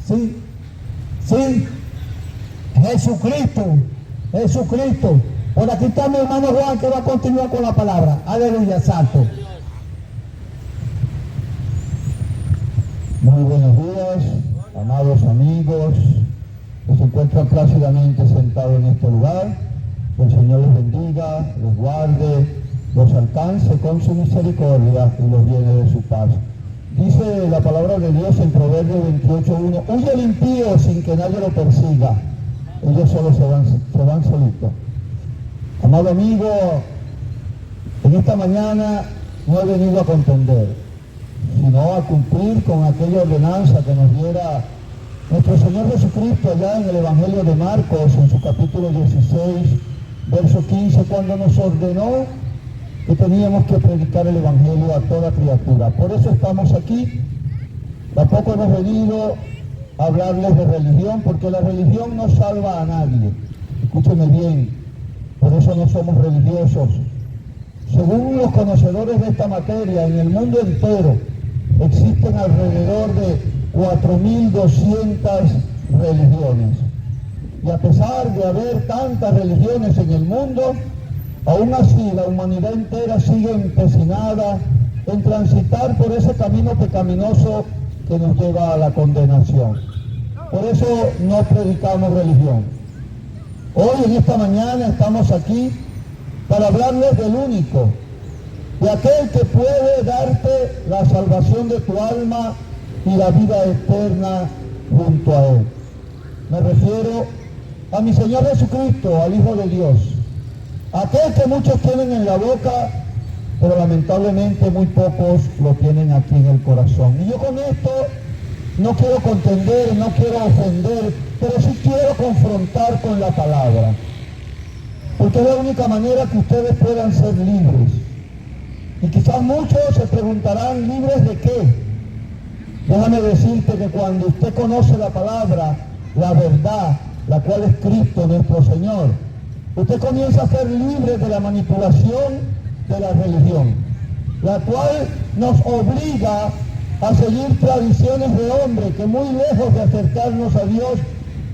Sí, sí, Jesucristo. Por aquí está mi hermano Juan que va a continuar con la palabra. Aleluya, santo. Muy buenos días, amados amigos que se encuentran plácidamente sentados en este lugar. Que el Señor les bendiga, los guarde, los alcance con su misericordia y los llene de su paz. Dice la palabra de Dios en Proverbios 28:1, huye el impío sin que nadie lo persiga. Ellos solo se van solitos. Amado amigo, en esta mañana no he venido a contender, sino a cumplir con aquella ordenanza que nos diera nuestro Señor Jesucristo allá en el Evangelio de Marcos, en su capítulo 16, verso 15, cuando nos ordenó que teníamos que predicar el Evangelio a toda criatura. Por eso estamos aquí. Tampoco hemos venido a hablarles de religión, porque la religión no salva a nadie. Escúcheme bien, por eso no somos religiosos. Según los conocedores de esta materia, en el mundo entero existen alrededor de 4.200 religiones. Y a pesar de haber tantas religiones en el mundo, aún así la humanidad entera sigue empecinada en transitar por ese camino pecaminoso que nos lleva a la condenación. Por eso no predicamos religión. Hoy en esta mañana estamos aquí para hablarles del único, de aquel que puede darte la salvación de tu alma y la vida eterna junto a Él. Me refiero a mi Señor Jesucristo, al Hijo de Dios, aquel que muchos tienen en la boca, pero lamentablemente muy pocos lo tienen aquí en el corazón. Y yo con esto no quiero contender, no quiero ofender, pero sí quiero confrontar con la palabra, porque es la única manera que ustedes puedan ser libres. Y quizás muchos se preguntarán, ¿libres de qué? Déjame decirte que cuando usted conoce la palabra, la verdad, la cual es Cristo nuestro Señor, usted comienza a ser libre de la manipulación de la religión, la cual nos obliga a seguir tradiciones de hombre que muy lejos de acercarnos a Dios,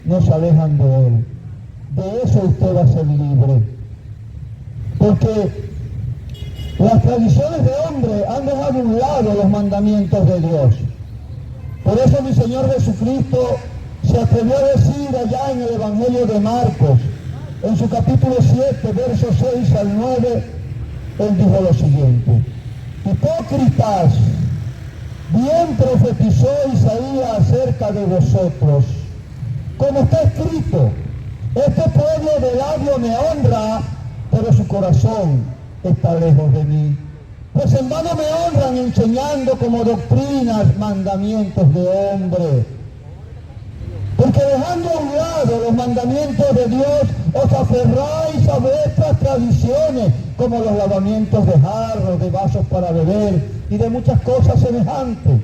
nos alejan de Él. De eso usted va a ser libre. Porque las tradiciones de hombre han dejado a un lado los mandamientos de Dios. Por eso mi Señor Jesucristo se atrevió a decir allá en el Evangelio de Marcos, en su capítulo 7, versos 6 al 9, Él dijo lo siguiente: hipócritas, bien profetizó Isaías acerca de vosotros, como está escrito, este pueblo de labio me honra, pero su corazón está lejos de mí. Pues en vano me honran enseñando como doctrinas mandamientos de hombre. Porque dejando a un lado los mandamientos de Dios, os aferráis a vuestras tradiciones, como los lavamientos de jarros, de vasos para beber y de muchas cosas semejantes.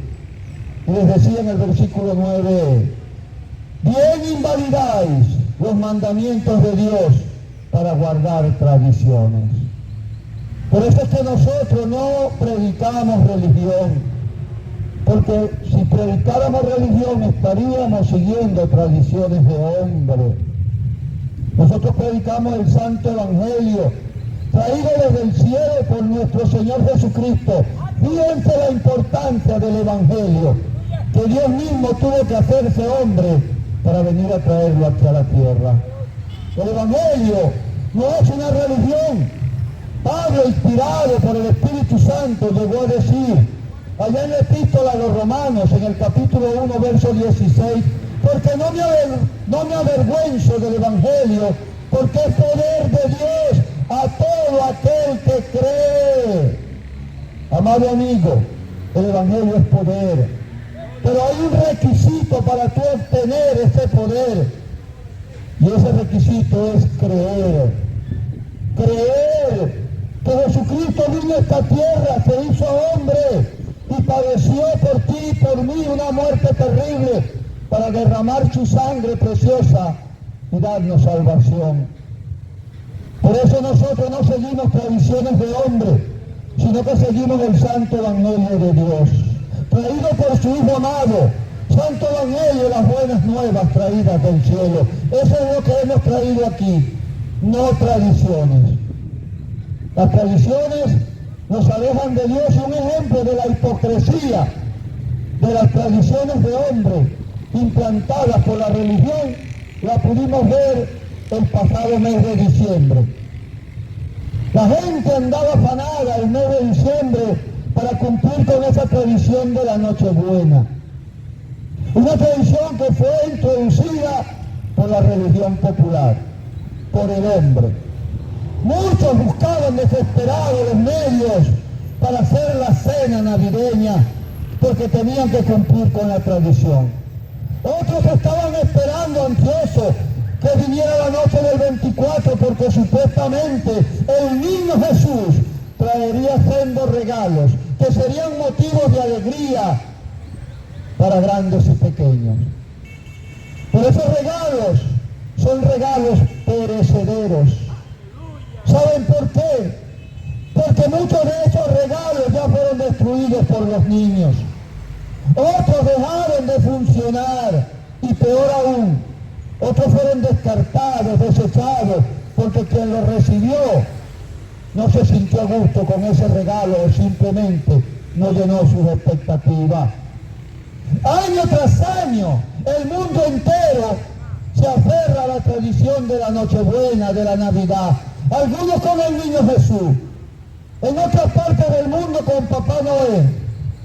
Y les decía en el versículo 9, bien invalidáis los mandamientos de Dios para guardar tradiciones. Por eso es que nosotros no predicamos religión, porque si predicáramos religión estaríamos siguiendo tradiciones de hombre. Nosotros predicamos el Santo Evangelio, traído desde el cielo por nuestro Señor Jesucristo. Fíjense la importancia del Evangelio, que Dios mismo tuvo que hacerse hombre para venir a traerlo aquí a la tierra. El Evangelio no es una religión. Pablo, inspirado por el Espíritu Santo, llegó a decir, allá en la epístola a los Romanos, en el capítulo 1, verso 16, porque no me avergüenzo del Evangelio, porque es poder de Dios a todo aquel que cree. Amado amigo, el Evangelio es poder, pero hay un requisito para tú obtener ese poder, y ese requisito es creer. Creer que Jesucristo vino a esta tierra, se hizo hombre y padeció por ti y por mí una muerte terrible para derramar su sangre preciosa y darnos salvación. Por eso nosotros no seguimos tradiciones de hombre, sino que seguimos el santo evangelio de Dios, traído por su Hijo amado, Santo Evangelio, las buenas nuevas traídas del cielo. Eso es lo que hemos traído aquí, no tradiciones. Las tradiciones nos alejan de Dios, y un ejemplo de la hipocresía de las tradiciones de hombre implantadas por la religión la pudimos ver el pasado mes de diciembre. La gente andaba afanada el mes de diciembre para cumplir con esa tradición de la Nochebuena. Una tradición que fue introducida por la religión popular, por el hombre. Muchos buscaban desesperados los medios para hacer la cena navideña porque tenían que cumplir con la tradición. Otros estaban esperando ansiosos que viniera la noche del 24 porque supuestamente el niño Jesús traería sendos regalos que serían motivos de alegría para grandes y pequeños. Pero esos regalos son regalos perecederos. ¿Saben por qué? Porque muchos de esos regalos ya fueron destruidos por los niños. Otros dejaron de funcionar y peor aún, otros fueron descartados, desechados, porque quien los recibió no se sintió a gusto con ese regalo o simplemente no llenó sus expectativas. Año tras año, el mundo entero se aferra a la tradición de la Nochebuena, de la Navidad. Algunos con el niño Jesús, en otras partes del mundo con Papá Noel,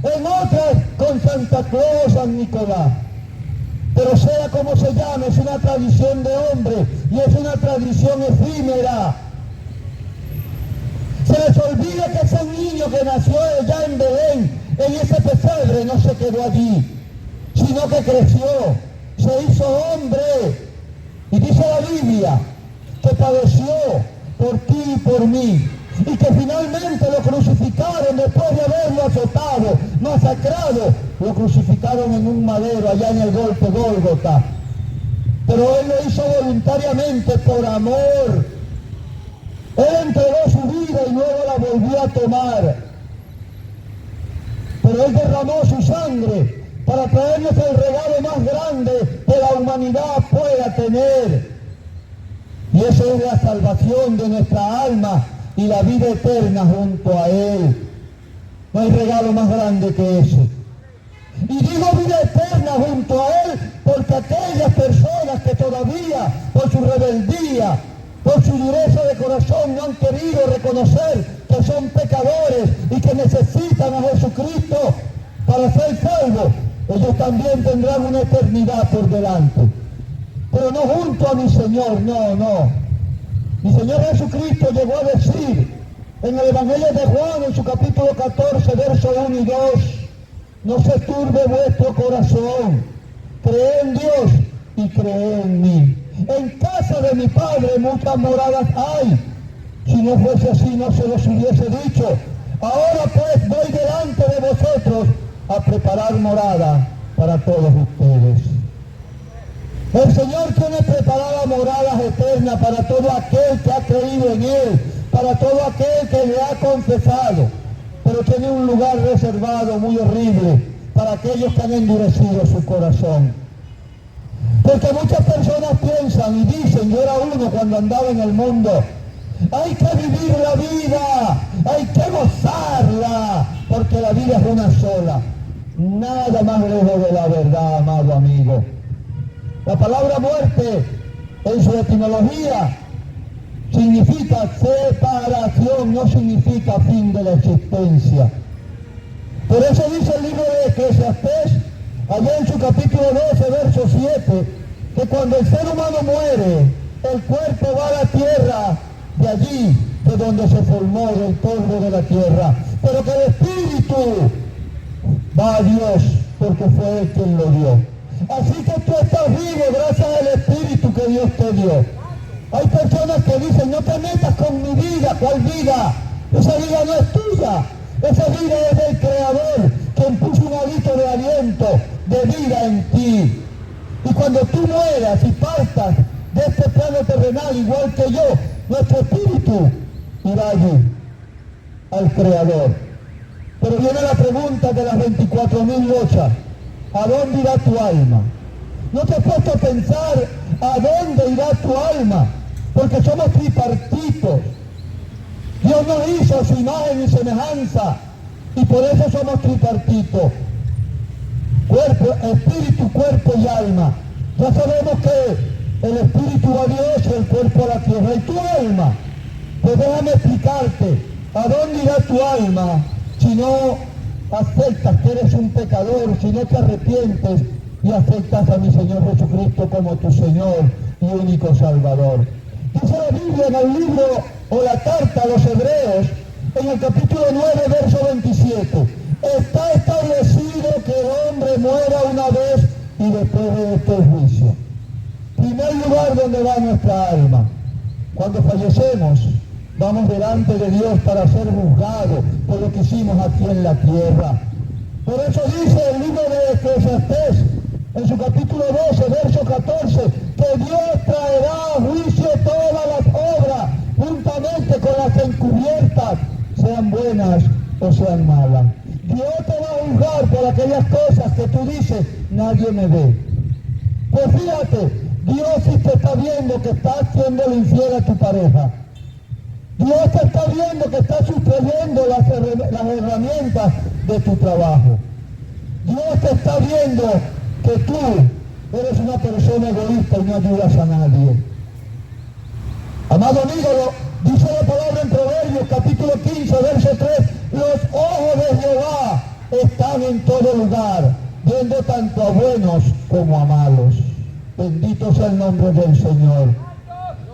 en otras con Santa Claus, San Nicolás. Pero sea como se llame, es una tradición de hombre y es una tradición efímera. Se les olvida que ese niño que nació allá en Belén, en ese pesebre, no se quedó allí, sino que creció, se hizo hombre. Y dice la Biblia que padeció por ti y por mí, y que finalmente lo crucificaron después de haberlo azotado, masacrado, lo crucificaron en un madero allá en el Gólgota. Pero él lo hizo voluntariamente por amor. Él entregó su vida y luego la volvió a tomar. Pero él derramó su sangre para traernos el regalo más grande que la humanidad pueda tener. Y eso es la salvación de nuestra alma y la vida eterna junto a Él. No hay regalo más grande que ese. Y digo vida eterna junto a Él porque aquellas personas que todavía por su rebeldía, por su dureza de corazón no han querido reconocer que son pecadores y que necesitan a Jesucristo para ser salvos, ellos también tendrán una eternidad por delante. Pero no junto a mi Señor, no. Mi Señor Jesucristo llegó a decir en el Evangelio de Juan, en su capítulo 14, versos 1 y 2, no se turbe vuestro corazón, cree en Dios y cree en mí. En casa de mi Padre muchas moradas hay. Si no fuese así, no se los hubiese dicho. Ahora pues voy delante de vosotros a preparar morada para todos ustedes. El Señor tiene preparadas moradas eternas para todo aquel que ha creído en Él, para todo aquel que le ha confesado. Pero tiene un lugar reservado muy horrible para aquellos que han endurecido su corazón. Porque muchas personas piensan y dicen, yo era uno cuando andaba en el mundo, hay que vivir la vida, hay que gozarla, porque la vida es una sola. Nada más lejos de la verdad, amado amigo. La palabra muerte, en su etimología, significa separación, no significa fin de la existencia. Por eso dice el libro de Eclesiastés, allá en su capítulo 12, verso 7, que cuando el ser humano muere, el cuerpo va a la tierra, de allí, de donde se formó, del polvo de la tierra, pero que el espíritu va a Dios, porque fue Él quien lo dio. Así que tú estás vivo gracias al espíritu que Dios te dio. Hay personas que dicen, no te metas con mi vida. ¿Cuál vida? Esa vida no es tuya. Esa vida es del Creador, quien puso un hálito de aliento, de vida en ti. Y cuando tú mueras y partas de este plano terrenal, igual que yo, nuestro espíritu irá allí, al Creador. Pero viene la pregunta de las 24.000 lochas. ¿A dónde irá tu alma? ¿No te has puesto a pensar a dónde irá tu alma? Porque somos tripartitos. Dios nos hizo a su imagen y semejanza y por eso somos tripartitos. Cuerpo, espíritu, cuerpo y alma. Ya sabemos que el espíritu va a Dios y el cuerpo a la tierra. ¿Y tu alma? Pues déjame explicarte. ¿A dónde irá tu alma si no aceptas que eres un pecador, si no te arrepientes y aceptas a mi Señor Jesucristo como tu Señor y único Salvador? Dice la Biblia en el libro o la carta a los Hebreos, en el capítulo 9, verso 27. Está establecido que el hombre muera una vez y después de este juicio. Primer lugar donde va nuestra alma. Cuando fallecemos, vamos delante de Dios para ser juzgados por lo que hicimos aquí en la tierra. Por eso dice el libro de Eclesiastés, en su capítulo 12, verso 14, que Dios traerá a juicio todas las obras, juntamente con las encubiertas, sean buenas o sean malas. Dios te va a juzgar por aquellas cosas que tú dices, nadie me ve. Pues fíjate, Dios sí te está viendo que estás haciéndole infiel a tu pareja. Dios te está viendo que estás sustrayendo las herramientas de tu trabajo. Dios te está viendo que tú eres una persona egoísta y no ayudas a nadie. Amado amigo, dice la palabra en Proverbios, capítulo 15, verso 3, los ojos de Jehová están en todo lugar, viendo tanto a buenos como a malos. Bendito sea el nombre del Señor.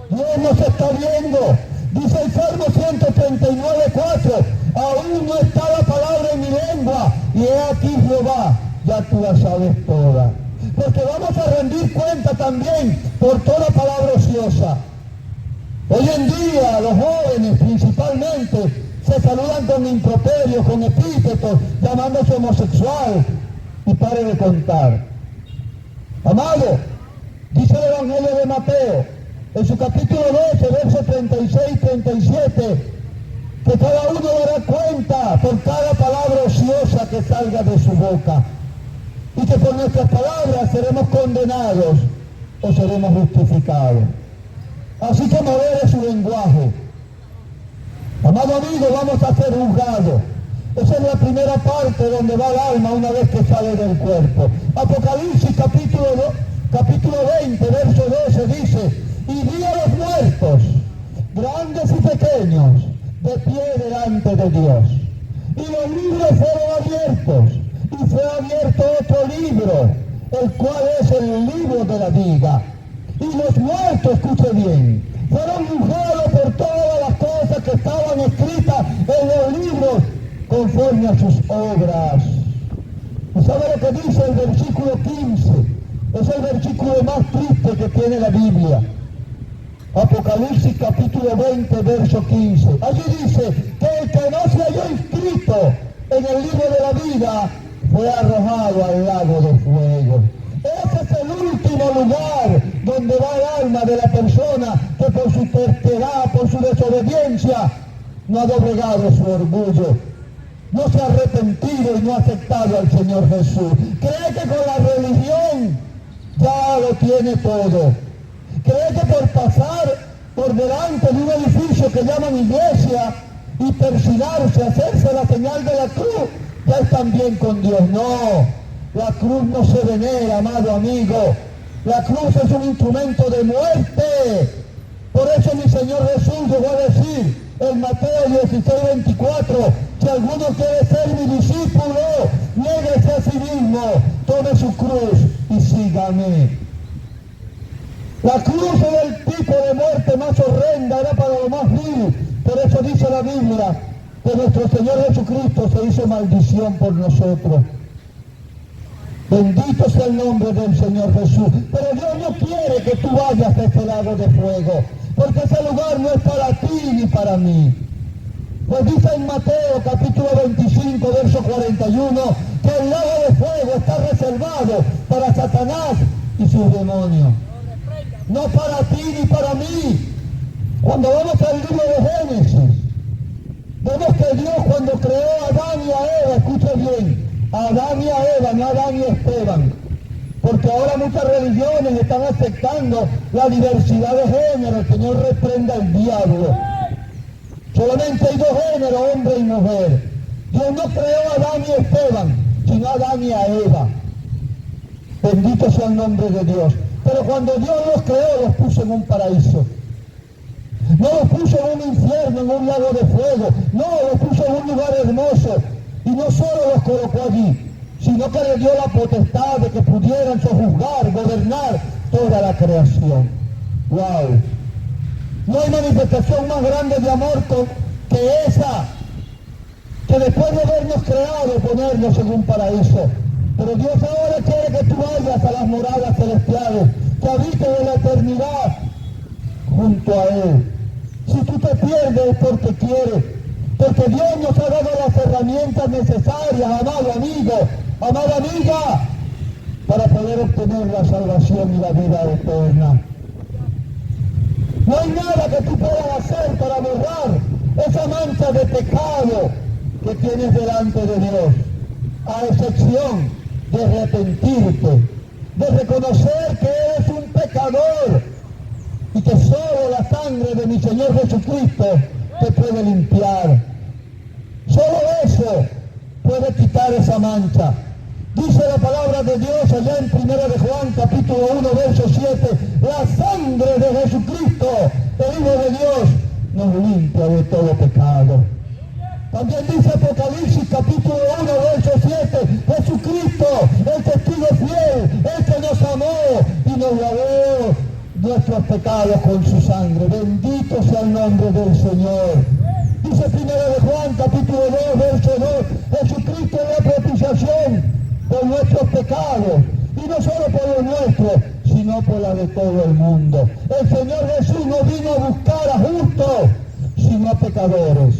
Dios nos está viendo. Dice el Salmo 139:4, aún no está la palabra en mi lengua, y he aquí Jehová, ya tú la sabes toda. Porque vamos a rendir cuenta también por toda palabra ociosa. Hoy en día los jóvenes principalmente se saludan con improperios, con epítetos, llamándose homosexual, y pare de contar. Amado, dice el Evangelio de Mateo, en su capítulo 12, versos 36 y 37, que cada uno dará cuenta por cada palabra ociosa que salga de su boca, y que por nuestras palabras seremos condenados o seremos justificados. Así que modere su lenguaje. Amado amigo, vamos a ser juzgados. Esa es la primera parte donde va el alma una vez que sale del cuerpo. Apocalipsis capítulo 20, verso 12 dice, y vi a los muertos, grandes y pequeños, de pie delante de Dios. Y los libros fueron abiertos, y fue abierto otro libro, el cual es el libro de la vida. Y los muertos, escuche bien, fueron juzgados por todas las cosas que estaban escritas en los libros conforme a sus obras. ¿Y sabe lo que dice el versículo 15? Es el versículo más triste que tiene la Biblia. Apocalipsis capítulo 20, verso 15. Allí dice que el que no se halló inscrito en el libro de la vida fue arrojado al lago de fuego. Ese es el último lugar donde va el alma de la persona que por su terquedad, por su desobediencia, no ha doblegado su orgullo, no se ha arrepentido y no ha aceptado al Señor Jesús. Cree que con la religión ya lo tiene todo. Cree que por pasar por delante de un edificio que llaman iglesia y persignarse, hacerse la señal de la cruz, ya están bien con Dios. No. La cruz no se venera, amado amigo. La cruz es un instrumento de muerte. Por eso mi Señor Jesús llegó a decir en Mateo 16:24, si alguno quiere ser mi discípulo, niéguese a sí mismo, tome su cruz y sígame. La cruz era el tipo de muerte más horrenda, era para lo más vil. Por eso dice la Biblia que nuestro Señor Jesucristo se hizo maldición por nosotros. Bendito sea el nombre del Señor Jesús. Pero Dios no quiere que tú vayas a ese lago de fuego, porque ese lugar no es para ti ni para mí. Pues dice en Mateo capítulo 25, verso 41, que el lago de fuego está reservado para Satanás y sus demonios. No para ti ni para mí. Cuando vamos al libro de Génesis, vemos que Dios cuando creó a Adán y a Eva, escucha bien, a Adán y a Eva, no a Adán y a Esteban. Porque ahora muchas religiones están aceptando la diversidad de género. El Señor reprenda al diablo. Solamente hay dos géneros, hombre y mujer. Dios no creó a Adán y a Esteban, sino a Adán y a Eva. Bendito sea el nombre de Dios. Pero cuando Dios los creó, los puso en un paraíso. No los puso en un infierno, en un lago de fuego. No, los puso en un lugar hermoso. Y no solo los colocó allí, sino que les dio la potestad de que pudieran sojuzgar, gobernar toda la creación. ¡Wow! No hay manifestación más grande de amor que esa, que después de habernos creado, ponernos en un paraíso. Pero Dios ahora quiere que tú vayas a las moradas celestiales, que habites en la eternidad junto a Él. Si tú te pierdes es porque quieres, porque Dios nos ha dado las herramientas necesarias, amado amigo, amada amiga, para poder obtener la salvación y la vida eterna. No hay nada que tú puedas hacer para borrar esa mancha de pecado que tienes delante de Dios, a excepción de arrepentirte, de reconocer que eres un pecador y que solo la sangre de mi Señor Jesucristo te puede limpiar. Solo eso puede quitar esa mancha. Dice la palabra de Dios allá en 1 de Juan, capítulo 1, verso 7, la sangre de Jesucristo, el Hijo de Dios, nos limpia de todo pecado. También dice Apocalipsis, capítulo 1, verso 7, Jesucristo, el testigo fiel, el que nos amó y nos lavó nuestros pecados con su sangre. Bendito sea el nombre del Señor. Dice 1 de Juan, capítulo 2, verso 2, Jesucristo es la propiciación por nuestros pecados, y no solo por los nuestros, sino por la de todo el mundo. El Señor Jesús no vino a buscar a justos, sino a pecadores.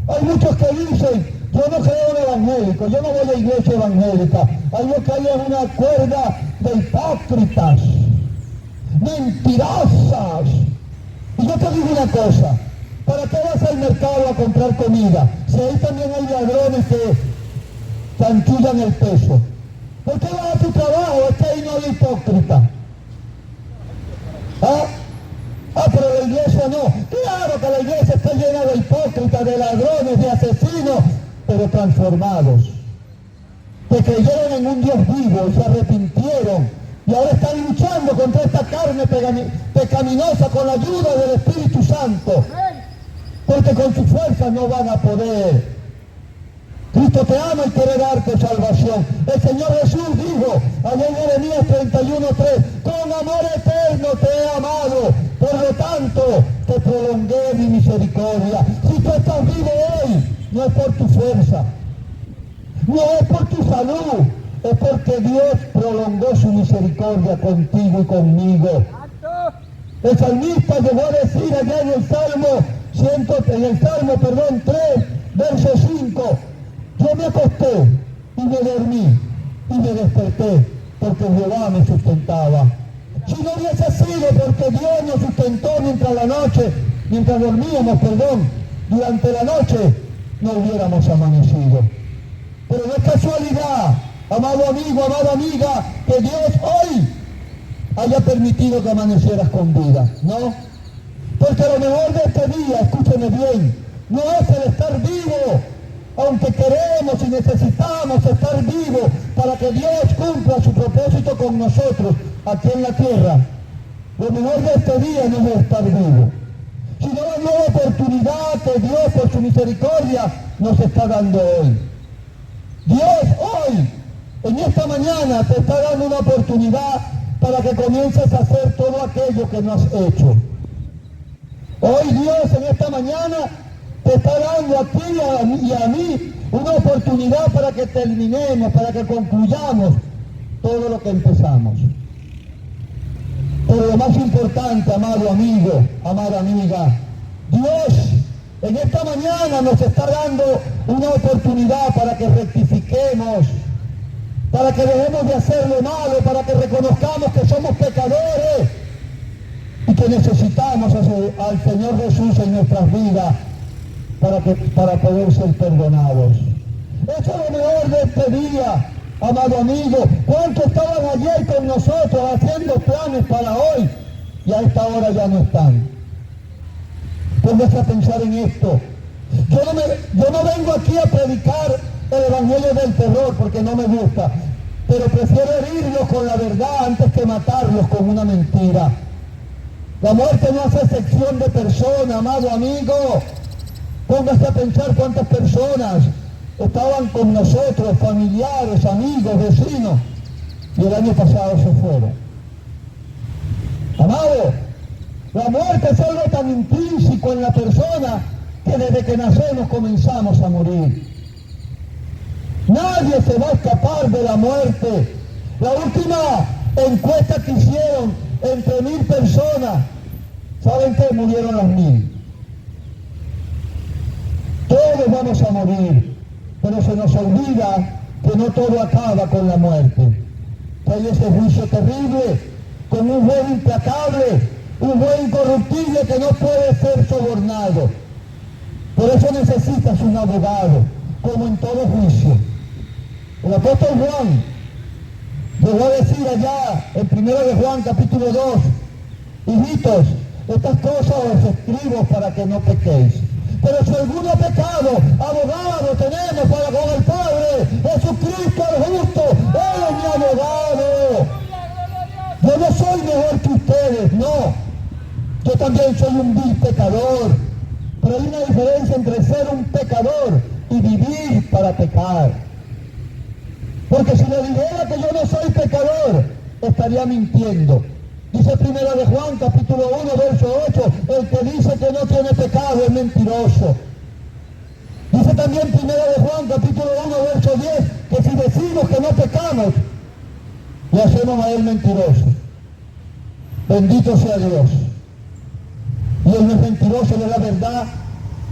Hay muchos que dicen, yo no creo en evangélicos, yo no voy a iglesia evangélica. Hay lo que hay es una cuerda de hipócritas, mentirosas. Y yo te digo una cosa, ¿para qué vas al mercado a comprar comida? Si ahí también hay ladrones que chanchullan el peso. ¿Por qué vas a tu trabajo? Es que ahí no hay hipócrita. Pero la iglesia no. Claro que la iglesia está llena de hipócritas, de ladrones, de asesinos, pero transformados. Que creyeron en un Dios vivo y se arrepintieron. Y ahora están luchando contra esta carne pecaminosa con la ayuda del Espíritu Santo. Porque con sus fuerzas no van a poder. Cristo te ama y quiere darte salvación. El Señor Jesús dijo, allá en Jeremías 31:3, con amor eterno te he amado, por lo tanto te prolongué mi misericordia. Si tú estás vivo hoy, no es por tu fuerza, no es por tu salud, es porque Dios prolongó su misericordia contigo y conmigo. El salmista llegó a decir allá en el Salmo 3, verso 5, yo me acosté y me dormí y me desperté porque Jehová me sustentaba. Si no hubiese sido porque Dios nos sustentó mientras dormíamos, durante la noche, no hubiéramos amanecido. Pero no es casualidad, amado amigo, amada amiga, que Dios hoy haya permitido que amanecieras con vida, ¿no? Porque lo mejor de este día, escúcheme bien, no es el estar vivo, aunque queremos y necesitamos estar vivos para que Dios cumpla su propósito con nosotros aquí en la tierra. Lo mejor de este día no es estar vivo, sino la nueva oportunidad que Dios por su misericordia nos está dando hoy. Dios hoy, en esta mañana, te está dando una oportunidad para que comiences a hacer todo aquello que no has hecho. Hoy Dios en esta mañana te está dando a ti y a mí una oportunidad para que terminemos, para que concluyamos todo lo que empezamos. Pero lo más importante, amado amigo, amada amiga, Dios en esta mañana nos está dando una oportunidad para que rectifiquemos, para que dejemos de hacer lo malo, para que reconozcamos que somos pecadores y que necesitamos al Señor Jesús en nuestras vidas para poder ser perdonados. Eso es lo mejor de este día, amado amigo. ¿Cuántos estaban ayer con nosotros haciendo planes para hoy y a esta hora ya no están? Póngase a pensar en esto. Yo no vengo aquí a predicar el evangelio del terror porque no me gusta, pero prefiero herirlos con la verdad antes que matarlos con una mentira. La muerte no hace excepción de persona, amado amigo. Póngase a pensar cuántas personas estaban con nosotros, familiares, amigos, vecinos, y el año pasado se fueron. Amado, la muerte es algo tan intrínseco en la persona que desde que nacemos comenzamos a morir. Nadie se va a escapar de la muerte. La última encuesta que hicieron entre 1000 personas, ¿saben qué? Murieron las 1000. Todos vamos a morir, pero se nos olvida que no todo acaba con la muerte. Que hay ese juicio terrible, con un juez implacable, un juez incorruptible que no puede ser sobornado. Por eso necesitas un abogado, como en todo juicio. El apóstol Juan llegó a decir allá en 1 de Juan capítulo 2, hijitos, estas cosas os escribo para que no pequéis. Pero si alguno ha pecado, abogado tenemos para con el Padre, Jesucristo el justo, Él es mi abogado. Yo no soy mejor que ustedes, no. Yo también soy un vil pecador. Pero hay una diferencia entre ser un pecador y vivir para pecar. Porque si le dijera que yo no soy pecador, estaría mintiendo. Dice 1 de Juan, capítulo 1, verso 8, el que dice que no tiene pecado es mentiroso. Dice también 1 de Juan, capítulo 1, verso 10, que si decimos que no pecamos, le hacemos a él mentiroso. Bendito sea Dios. Y él no es mentiroso, él es la verdad.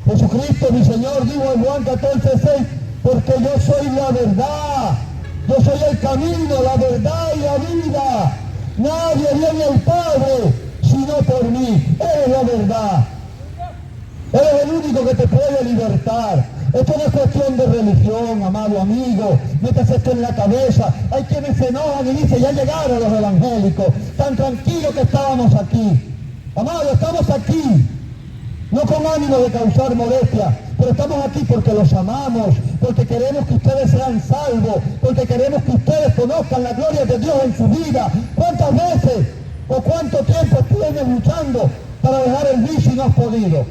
Jesucristo, mi Señor, dijo en Juan 14, 6, porque yo soy la verdad. Yo soy el camino, la verdad y la vida. Nadie viene al Padre sino por mí. Él es la verdad. Él es el único que te puede libertar. Esto no es cuestión de religión, amado amigo. Métase esto en la cabeza. Hay quienes se enojan y dicen, ya llegaron los evangélicos. Tan tranquilos que estábamos aquí. Amado, estamos aquí. No con ánimo de causar molestia, pero estamos aquí porque los amamos, porque queremos que ustedes sean salvos, porque queremos que ustedes conozcan la gloria de Dios en su vida. ¿Cuántas veces o cuánto tiempo tienes luchando para dejar el vicio y no has podido?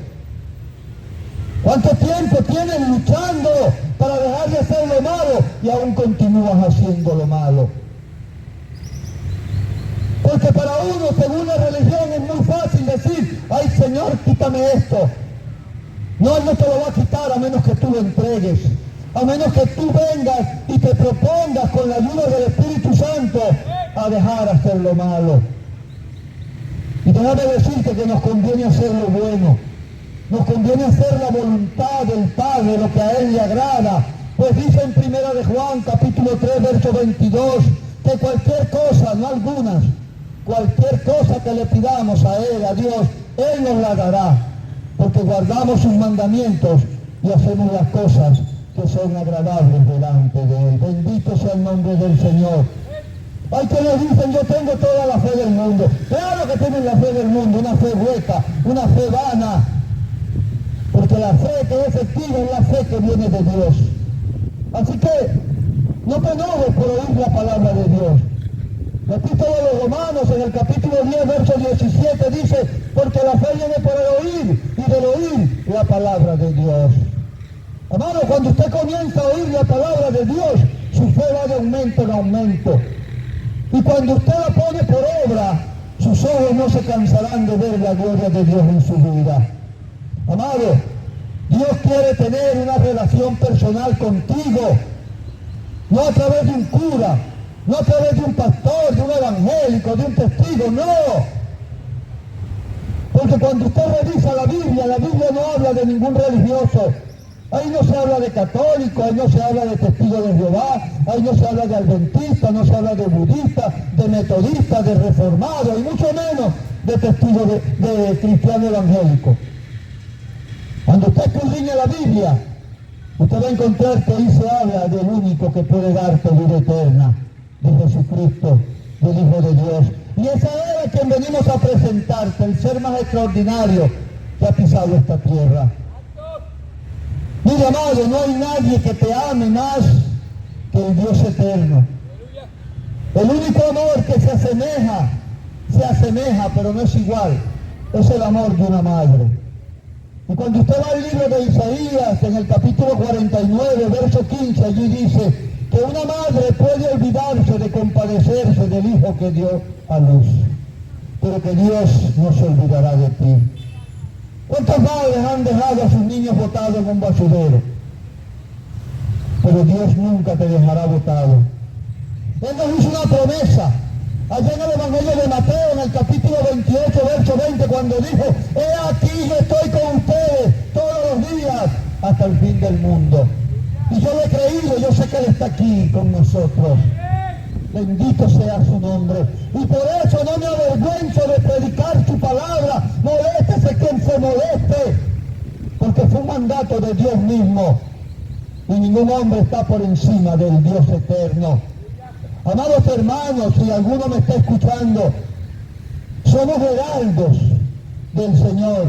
¿Cuánto tiempo tienes luchando para dejar de hacer lo malo y aún continúas haciendo lo malo? Porque para uno, según la religión, es muy fácil decir, ay Señor, quítame esto. No, Él no te lo va a quitar a menos que tú lo entregues. A menos que tú vengas y te propongas con la ayuda del Espíritu Santo a dejar hacer lo malo. Y déjame decirte que nos conviene hacer lo bueno. Nos conviene hacer la voluntad del Padre, lo que a Él le agrada. Pues dice en 1 de Juan, capítulo 3, verso 22, que cualquier cosa, no algunas, cualquier cosa que le pidamos a Él, a Dios, Él nos la dará, porque guardamos sus mandamientos y hacemos las cosas que son agradables delante de Él. Bendito sea el nombre del Señor. Hay quienes dicen, yo tengo toda la fe del mundo. Claro que tienen la fe del mundo, una fe hueca, una fe vana, porque la fe que es efectiva es la fe que viene de Dios. Así que no te enojes por oír la palabra de Dios. La epístola de los Romanos en el capítulo 10, verso 17 dice, porque la fe viene por el oír y del oír la palabra de Dios. Hermano, cuando usted comienza a oír la palabra de Dios, su fe va de aumento en aumento. Y cuando usted la pone por obra, sus ojos no se cansarán de ver la gloria de Dios en su vida. Amado, Dios quiere tener una relación personal contigo, no a través de un cura, no a través de un pastor, de un evangélico, de un testigo, no. Porque cuando usted revisa la Biblia no habla de ningún religioso. Ahí no se habla de católico, ahí no se habla de testigo de Jehová, ahí no se habla de adventista, no se habla de budista, de metodista, de reformado, y mucho menos de testigo de cristiano evangélico. Cuando usted escudriña la Biblia, usted va a encontrar que ahí se habla del único que puede darte vida eterna, de Jesucristo, del Hijo de Dios. Y es a Él a quien venimos a presentarte, el ser más extraordinario que ha pisado esta tierra. Mira, amado, no hay nadie que te ame más que el Dios eterno. El único amor que se asemeja, pero no es igual, es el amor de una madre. Y cuando usted va al libro de Isaías, en el capítulo 49, verso 15, allí dice que una madre puede olvidarse de compadecerse del hijo que dio a luz, pero que Dios no se olvidará de ti. ¿Cuántos padres han dejado a sus niños botados en un basurero? Pero Dios nunca te dejará botado. Él nos hizo una promesa. Allá en el Evangelio de Mateo, en el capítulo 28, verso 20, cuando dijo, he aquí yo estoy con ustedes todos los días hasta el fin del mundo. Y yo lo he creído, yo sé que Él está aquí con nosotros. Bendito sea su nombre. Y por eso no me avergüenzo de predicar su palabra. Moléstese quien se moleste. Porque fue un mandato de Dios mismo. Y ningún hombre está por encima del Dios eterno. Amados hermanos, si alguno me está escuchando, somos heraldos del Señor.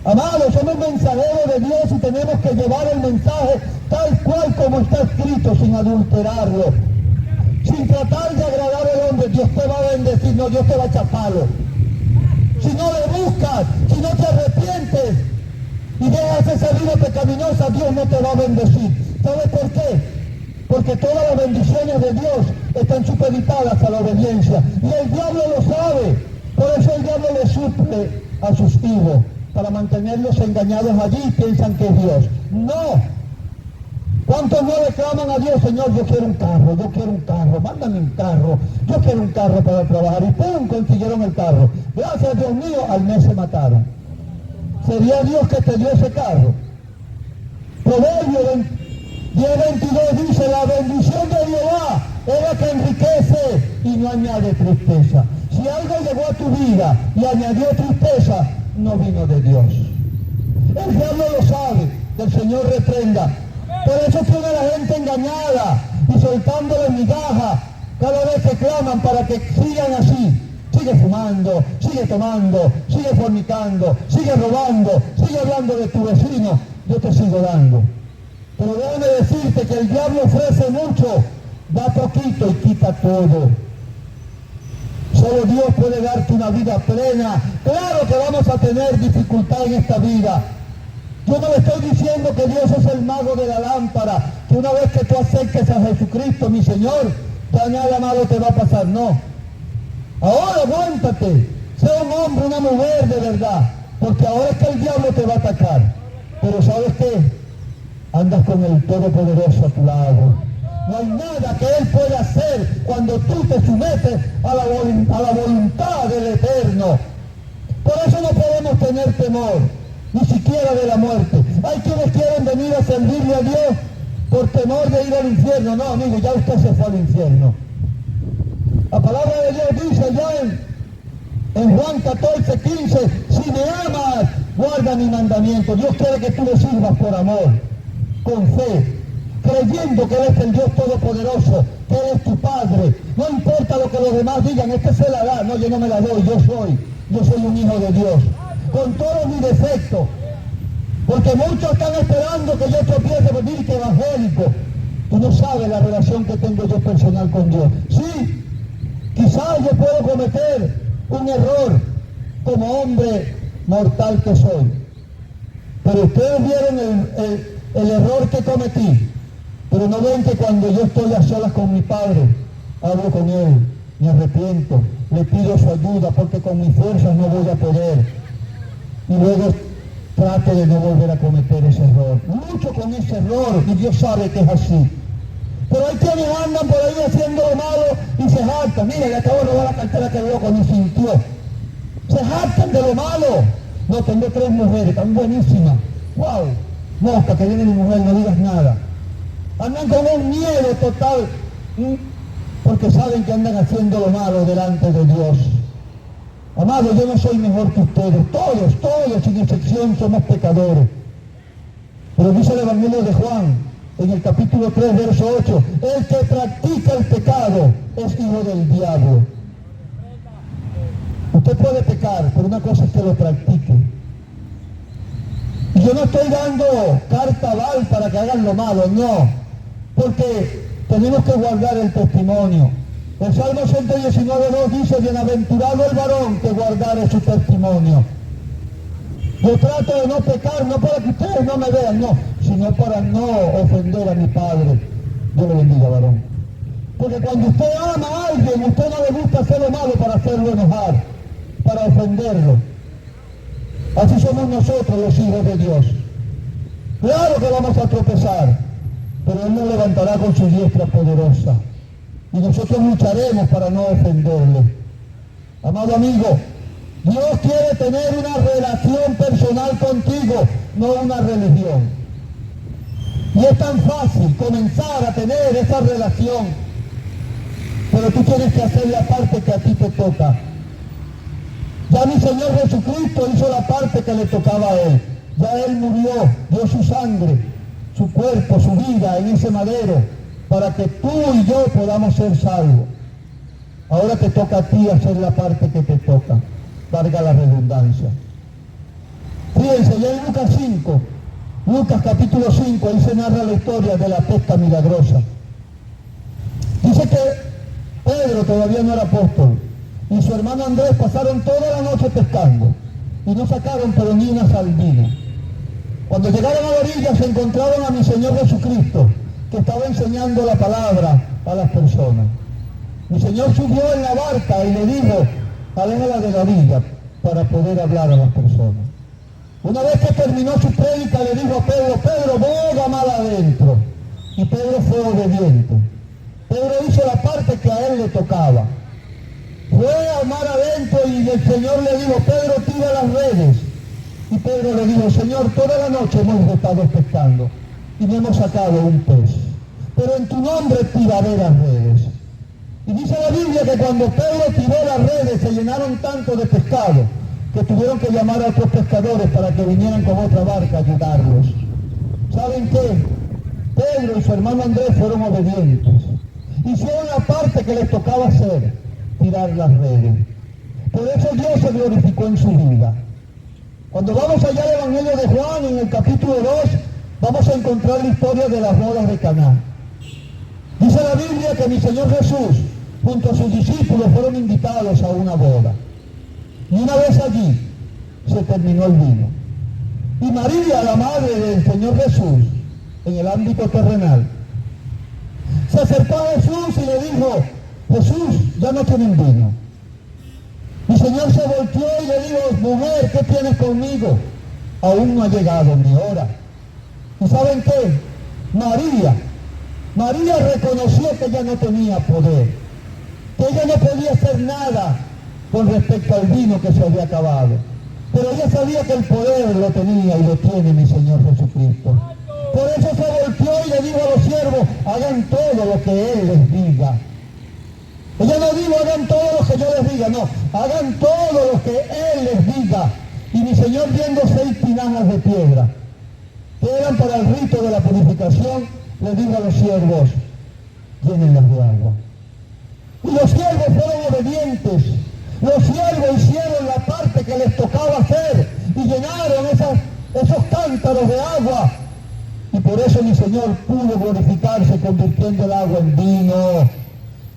Amados, somos mensajeros de Dios y tenemos que llevar el mensaje tal cual como está escrito, sin adulterarlo. Sin tratar de agradar al hombre. Dios te va a bendecir, no, Dios te va a echar palo. Si no le buscas, si no te arrepientes y dejas esa vida pecaminosa, Dios no te va a bendecir. ¿Sabes por qué? Porque todas las bendiciones de Dios están supeditadas a la obediencia. Y el diablo lo sabe. Por eso el diablo le suple a sus hijos, para mantenerlos engañados allí y piensan que es Dios. ¡No! ¿Cuántos no le claman a Dios? Señor, yo quiero un carro, mándame un carro, yo quiero un carro para trabajar. Y ¡pum! Consiguieron el carro. Gracias a Dios mío, al mes se mataron. ¿Sería Dios que te dio ese carro? Proverbio 10:22 dice, la bendición de Jehová es la que enriquece y no añade tristeza. Si algo llegó a tu vida y añadió tristeza, no vino de Dios. El diablo lo sabe, que el Señor reprenda. Por eso tiene a la gente engañada y soltándole migajas cada vez que claman para que sigan así. Sigue fumando, sigue tomando, sigue fornicando, sigue robando, sigue hablando de tu vecino. Yo te sigo dando. Pero déjame decirte que el diablo ofrece mucho, da poquito y quita todo. Solo Dios puede darte una vida plena. Claro que vamos a tener dificultad en esta vida. Yo no le estoy diciendo que Dios es el mago de la lámpara, que una vez que tú acerques a Jesucristo, mi Señor, ya nada malo te va a pasar. No. Ahora aguántate. Sea un hombre, una mujer de verdad. Porque ahora es que el diablo te va a atacar. Pero ¿sabes qué? Andas con el Todopoderoso a tu lado. No hay nada que Él pueda hacer cuando tú te sometes a la voluntad del Eterno. Por eso no podemos tener temor, ni siquiera de la muerte. Hay quienes quieren venir a servirle a Dios por temor de ir al infierno. No, amigo, ya usted se fue al infierno. La palabra de Dios dice ya en Juan 14:15, si me amas, guarda mi mandamiento. Dios quiere que tú le sirvas por amor, con fe, creyendo que Él es el Dios Todopoderoso, que Él es tu Padre. No importa lo que los demás digan, este se la da. No, yo no me la doy, yo soy un hijo de Dios, con todos mis defectos. Porque muchos están esperando que yo tropiece, por decir que evangélico. Tú no sabes la relación que tengo yo personal con Dios. Sí, quizás yo puedo cometer un error como hombre mortal que soy. Pero ustedes vieron el error que cometí. Pero no ven que cuando yo estoy a solas con mi Padre, hablo con Él, me arrepiento, le pido su ayuda porque con mis fuerzas no voy a poder. Y luego trato de no volver a cometer ese error. Lucho con ese error y Dios sabe que es así. Pero hay quienes andan por ahí haciendo lo malo y se jactan. Mira, le acabo de robar la cartera que el loco ni sintió. Se jactan de lo malo. No, tengo 3 mujeres, están buenísimas. ¡Wow! Mosca, que viene mi mujer, no digas nada. Andan con un miedo total, porque saben que andan haciendo lo malo delante de Dios. Amados, yo no soy mejor que ustedes. Todos, sin excepción, somos pecadores. Pero dice el Evangelio de Juan, en el capítulo 3, verso 8, el que practica el pecado es hijo del diablo. Usted puede pecar, pero una cosa es que lo practique. Y yo no estoy dando carta val para que hagan lo malo, no, porque tenemos que guardar el testimonio. El Salmo 119:2 dice, bienaventurado el varón que guardare su testimonio. Yo trato de no pecar, no para que ustedes no me vean, no, sino para no ofender a mi Padre. Dios le bendiga, varón. Porque cuando usted ama a alguien, usted no le gusta hacer lo malo para hacerlo enojar, para ofenderlo. Así somos nosotros los hijos de Dios. Claro que vamos a tropezar, pero Él nos levantará con su diestra poderosa. Y nosotros lucharemos para no ofenderle. Amado amigo, Dios quiere tener una relación personal contigo, no una religión. Y es tan fácil comenzar a tener esa relación, pero tú tienes que hacer la parte que a ti te toca. Ya mi Señor Jesucristo hizo la parte que le tocaba a Él. Ya Él murió, dio su sangre, su cuerpo, su vida en ese madero, para que tú y yo podamos ser salvos. Ahora te toca a ti hacer la parte que te toca, valga la redundancia. Fíjense, ya en Lucas 5, Lucas capítulo 5, ahí se narra la historia de la pesca milagrosa. Dice que Pedro todavía no era apóstol, y su hermano Andrés pasaron toda la noche pescando, y no sacaron pero ni una sardina. Cuando llegaron a la orilla se encontraron a mi Señor Jesucristo, que estaba enseñando la palabra a las personas. Mi Señor subió en la barca y le dijo, aléjala de la orilla para poder hablar a las personas. Una vez que terminó su prédica le dijo a Pedro, Pedro, boga mal adentro. Y Pedro fue obediente. Pedro hizo la parte que a él le tocaba. Fue a mar adentro y el Señor le dijo, Pedro, tira las redes. Y Pedro le dijo, Señor, toda la noche hemos estado pescando y no hemos sacado un pez, pero en tu nombre tiraré las redes. Y dice la Biblia que cuando Pedro tiró las redes se llenaron tanto de pescado que tuvieron que llamar a otros pescadores para que vinieran con otra barca a ayudarlos. ¿Saben qué? Pedro y su hermano Andrés fueron obedientes. Hicieron la parte que les tocaba hacer, tirar las redes. Por eso Dios se glorificó en su vida. Cuando vamos allá al Evangelio de Juan, en el capítulo 2, vamos a encontrar la historia de las bodas de Caná. Dice la Biblia que mi Señor Jesús, junto a sus discípulos, fueron invitados a una boda. Y una vez allí, se terminó el vino. Y María, la madre del Señor Jesús, en el ámbito terrenal, se acercó a Jesús y le dijo, Jesús, ya no tienen vino. Mi Señor se volteó y le dijo, mujer, ¿qué tienes conmigo? Aún no ha llegado mi hora. ¿Y saben qué? María reconoció que ella no tenía poder, que ella no podía hacer nada con respecto al vino que se había acabado. Pero ella sabía que el poder lo tenía y lo tiene mi Señor Jesucristo. Por eso se volteó y le dijo a los siervos, hagan todo lo que Él les diga. Ella no dijo, hagan todo lo que yo les diga, no, hagan todo lo que Él les diga. Y mi Señor, viendo 6 tinajas de piedra, que eran para el rito de la purificación, le dijo a los siervos, llénenlas de agua. Y los siervos fueron obedientes. Los siervos hicieron la parte que les tocaba hacer y llenaron esos cántaros de agua. Y por eso mi Señor pudo glorificarse convirtiendo el agua en vino.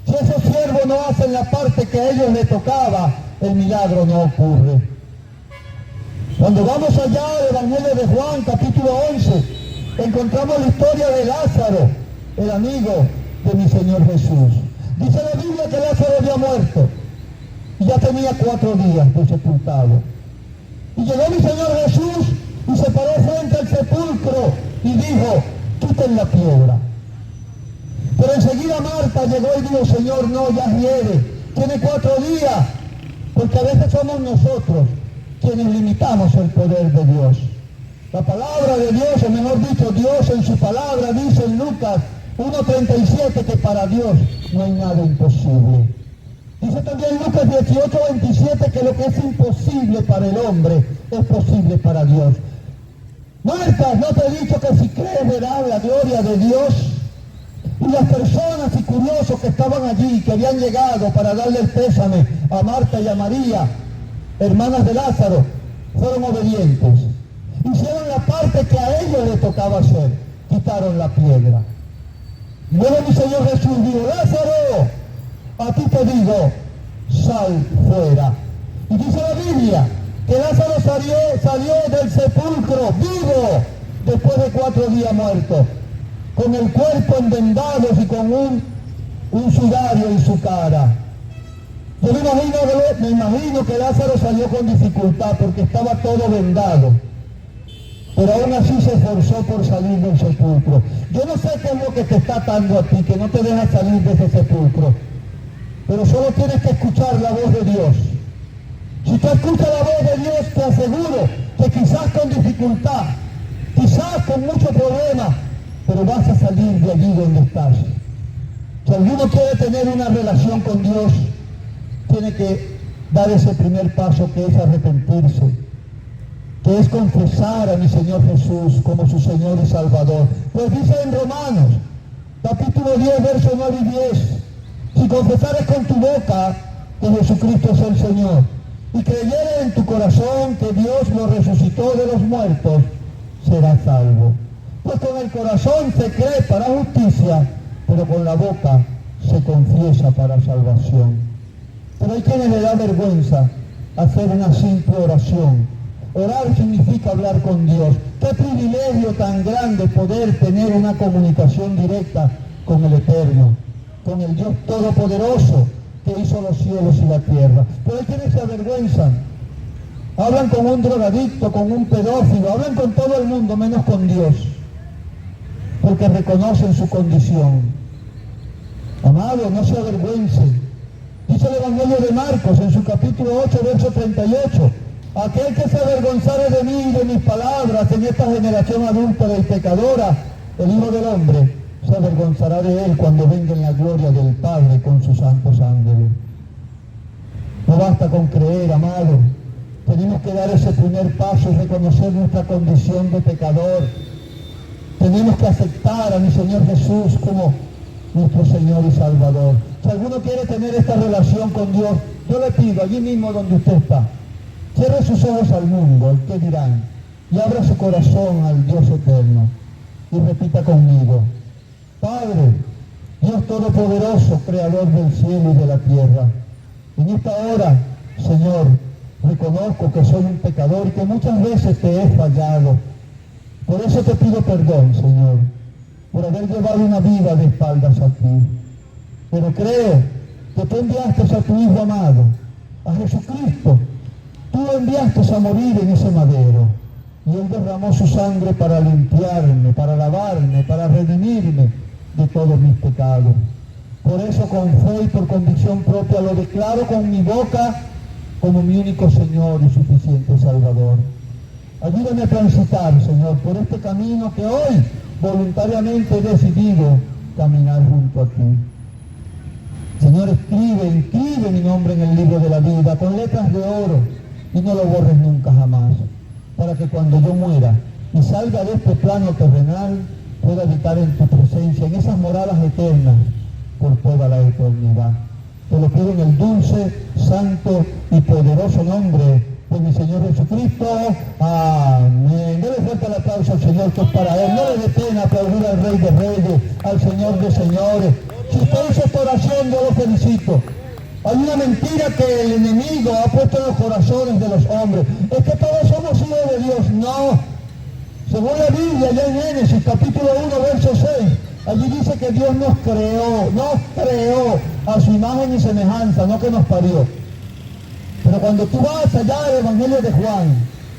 Si esos siervos no hacen la parte que a ellos les tocaba, el milagro no ocurre. Cuando vamos allá al Evangelio de Juan, capítulo 11, encontramos la historia de Lázaro, el amigo de mi Señor Jesús. Dice la Biblia que Lázaro había muerto y ya tenía 4 días de sepultado. Y llegó mi Señor Jesús y se paró frente al sepulcro y dijo, quiten la piedra. Pero enseguida Marta llegó y dijo, Señor, no, ya hiere, tiene 4 días, porque a veces somos nosotros quienes limitamos el poder de Dios. La palabra de Dios, o mejor dicho, Dios en su palabra dice en Lucas 1:37 que para Dios no hay nada imposible. Dice también Lucas 18:27 que lo que es imposible para el hombre es posible para Dios. Marta, ¿no te he dicho que si crees verás la gloria de Dios? Y las personas y curiosos que estaban allí, que habían llegado para darle el pésame a Marta y a María, hermanas de Lázaro, fueron obedientes. Hicieron la parte que a ellos les tocaba hacer, quitaron la piedra. Luego mi Señor Jesús dijo, Lázaro, a ti te digo, sal fuera. Y dice la Biblia que Lázaro salió del sepulcro vivo después de 4 días muerto, con el cuerpo en vendados y con un sudario en su cara. Yo me imagino que Lázaro salió con dificultad porque estaba todo vendado, pero aún así se esforzó por salir del sepulcro. Yo no sé qué es lo que te está atando a ti, que no te deja salir de ese sepulcro, pero solo tienes que escuchar la voz de Dios. Si tú escuchas la voz de Dios, te aseguro que quizás con dificultad, quizás con mucho problema, pero vas a salir de allí donde estás. Si alguno quiere tener una relación con Dios, tiene que dar ese primer paso, que es arrepentirse, que es confesar a mi Señor Jesús como su Señor y Salvador. Pues dice en Romanos, capítulo 10, versos 9 y 10, si confesares con tu boca que Jesucristo es el Señor, y creyeres en tu corazón que Dios lo resucitó de los muertos, serás salvo. Pues con el corazón se cree para justicia, pero con la boca se confiesa para salvación. Pero hay quienes le da vergüenza hacer una simple oración. Orar significa hablar con Dios. Qué privilegio tan grande poder tener una comunicación directa con el Eterno, con el Dios Todopoderoso que hizo los cielos y la tierra. Pero hay quienes se avergüenzan. Hablan con un drogadicto, con un pedófilo, hablan con todo el mundo menos con Dios, porque reconocen su condición. Amados, no se avergüencen. Dice el Evangelio de Marcos en su capítulo 8, verso 38. Aquel que se avergonzare de mí y de mis palabras en esta generación adúltera y pecadora, el Hijo del Hombre se avergonzará de él cuando venga en la gloria del Padre con sus santos ángeles. No basta con creer, amado. Tenemos que dar ese primer paso y reconocer nuestra condición de pecador. Tenemos que aceptar a mi Señor Jesús como nuestro Señor y Salvador. Si alguno quiere tener esta relación con Dios, yo le pido, allí mismo donde usted está, cierre sus ojos al mundo, al que dirán, y abra su corazón al Dios eterno. Y repita conmigo, Padre, Dios Todopoderoso, Creador del cielo y de la tierra, en esta hora, Señor, reconozco que soy un pecador y que muchas veces te he fallado. Por eso te pido perdón, Señor, por haber llevado una vida de espaldas a ti. Pero creo que tú enviaste a tu Hijo amado, a Jesucristo. Tú lo enviaste a morir en ese madero. Y Él derramó su sangre para limpiarme, para lavarme, para redimirme de todos mis pecados. Por eso con fe y por convicción propia lo declaro con mi boca como mi único Señor y suficiente Salvador. Ayúdame a transitar, Señor, por este camino que hoy voluntariamente he decidido caminar junto a ti. Señor, inscribe mi nombre en el libro de la vida con letras de oro y no lo borres nunca jamás, para que cuando yo muera y salga de este plano terrenal pueda habitar en tu presencia, en esas moradas eternas por toda la eternidad. Te lo pido en el dulce, santo y poderoso nombre de mi Señor Jesucristo. Amén. Dele fuerte el aplauso al Señor, que es para Él. No le dé pena aplaudir al Rey de Reyes, al Señor de Señores. Si usted hizo esta oración, yo lo felicito. Hay una mentira que el enemigo ha puesto en los corazones de los hombres. Es que todos somos hijos de Dios. No. Según la Biblia, ya en Génesis, capítulo 1, verso 6, allí dice que Dios nos creó a su imagen y semejanza, no que nos parió. Pero cuando tú vas allá al Evangelio de Juan,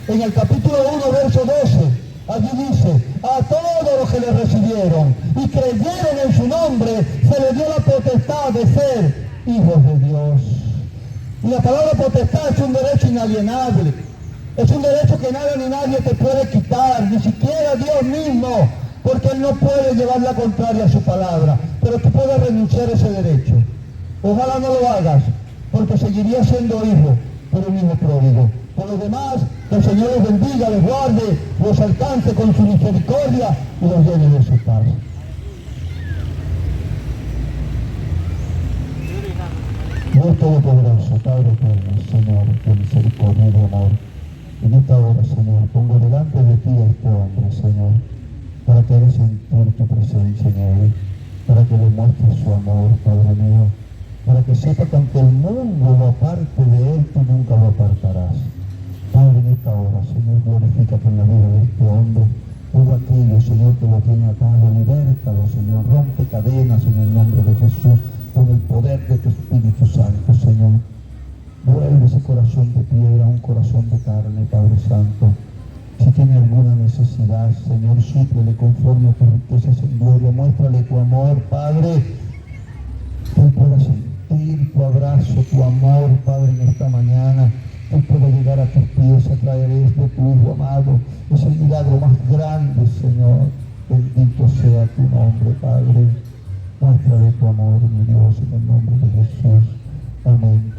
en el capítulo 1, verso 12, allí dice, a todos los que le recibieron y creyeron en su nombre, se les dio la potestad de ser hijos de Dios. Y la palabra potestad es un derecho inalienable. Es un derecho que nada ni nadie te puede quitar, ni siquiera Dios mismo, porque Él no puede llevar la contraria a su palabra. Pero tú puedes renunciar a ese derecho. Ojalá no lo hagas, porque seguirías siendo hijo, pero un hijo pródigo. Por lo demás, Que el Señor les bendiga, les guarde, los alcance con su misericordia y los llene de su paz. Dios Todopoderoso, Padre eterno, Señor, de misericordia y de amor, en esta hora, Señor, pongo delante de ti a este hombre, Señor, para que haga sentir tu presencia en él, para que le muestres su amor, Padre mío, para que sepa que aunque el mundo lo aparte de él, tú nunca lo apartarás. Padre, en esta hora, Señor, glorifícate en la vida de este hombre. Todo aquello, Señor, que lo tiene atado, libértalo, Señor, rompe cadenas en el nombre de Jesús, con el poder de tu Espíritu Santo, Señor. Vuelve ese corazón de piedra a un corazón de carne, Padre Santo. Si tiene alguna necesidad, Señor, súplele conforme a tus riquezas en gloria. Muéstrale tu amor, Padre, que él pueda sentir tu abrazo, tu amor, Padre, en esta mañana. Que él pueda llegar a tus pies a traer de tu Hijo amado. Es el milagro más grande, Señor. Bendito sea tu nombre, Padre. Muéstrale tu amor, mi Dios, en el nombre de Jesús. Amén.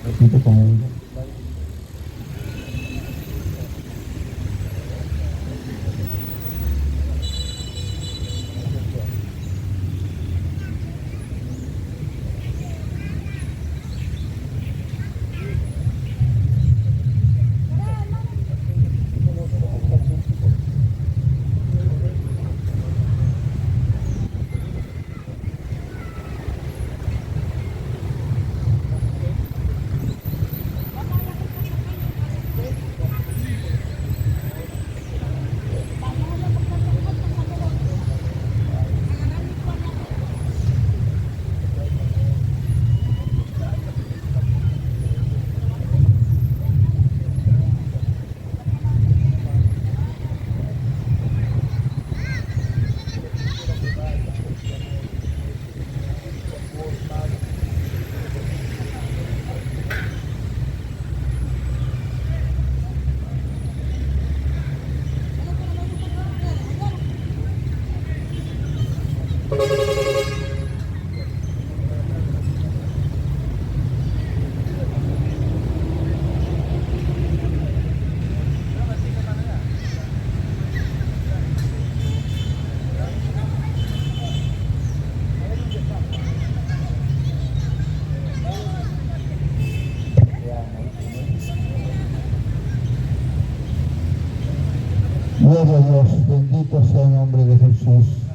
Repite conmigo. Gloria a Dios, bendito sea el nombre de Jesús.